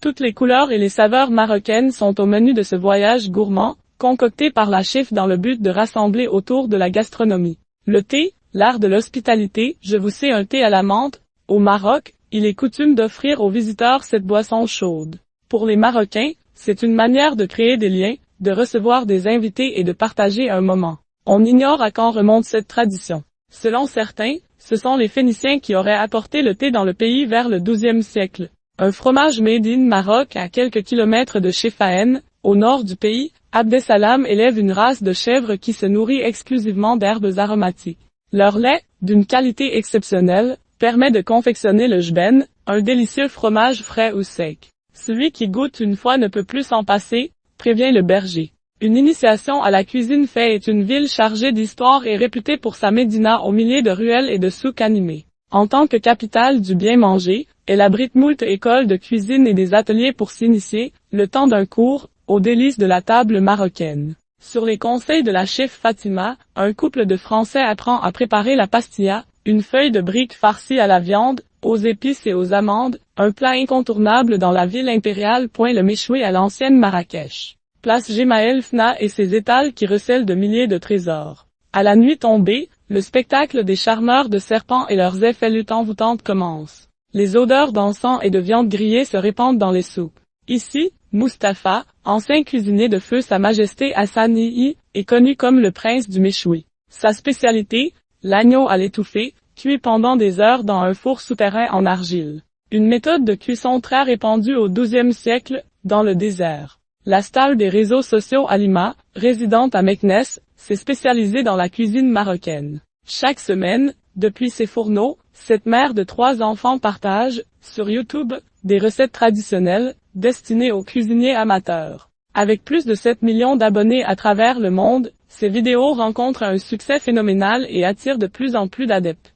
Toutes les couleurs et les saveurs marocaines sont au menu de ce voyage gourmand, concocté par la chef dans le but de rassembler autour de la gastronomie. Le thé, l'art de l'hospitalité. Je vous sais un thé à la menthe. Au Maroc, il est coutume d'offrir aux visiteurs cette boisson chaude. Pour les Marocains, c'est une manière de créer des liens, de recevoir des invités et de partager un moment. On ignore à quand remonte cette tradition. Selon certains, ce sont les Phéniciens qui auraient apporté le thé dans le pays vers le XIIe siècle. Un fromage made in Maroc à quelques kilomètres de Chéfaène, au nord du pays, Abdessalam élève une race de chèvres qui se nourrit exclusivement d'herbes aromatiques. Leur lait, d'une qualité exceptionnelle, permet de confectionner le jben, un délicieux fromage frais ou sec. Celui qui goûte une fois ne peut plus s'en passer, prévient le berger. Une initiation à la cuisine fait est une ville chargée d'histoire et réputée pour sa médina aux milliers de ruelles et de souks animés. En tant que capitale du bien manger, elle abrite moult écoles de cuisine et des ateliers pour s'initier, le temps d'un cours, aux délices de la table marocaine. Sur les conseils de la chef Fatima, un couple de Français apprend à préparer la pastilla, une feuille de brique farcie à la viande, aux épices et aux amandes, un plat incontournable dans la ville impériale. Le méchoui à l'ancienne Marrakech. Place Gemayel Fna et ses étals qui recèlent de milliers de trésors. À la nuit tombée, le spectacle des charmeurs de serpents et leurs effets lutte-envoûtantes commence. Les odeurs d'encens et de viande grillée se répandent dans les souks. Ici, Mustapha, ancien cuisinier de feu Sa Majesté Hassan II, est connu comme le prince du méchoui. Sa spécialité, l'agneau à l'étouffée, cuit pendant des heures dans un four souterrain en argile. Une méthode de cuisson très répandue au XIIe siècle, dans le désert. La star des réseaux sociaux Alima, résidente à Meknès, s'est spécialisée dans la cuisine marocaine. Chaque semaine, depuis ses fourneaux, cette mère de 3 enfants partage, sur YouTube, des recettes traditionnelles, destinées aux cuisiniers amateurs. Avec plus de 7 millions d'abonnés à travers le monde, ces vidéos rencontrent un succès phénoménal et attirent de plus en plus d'adeptes.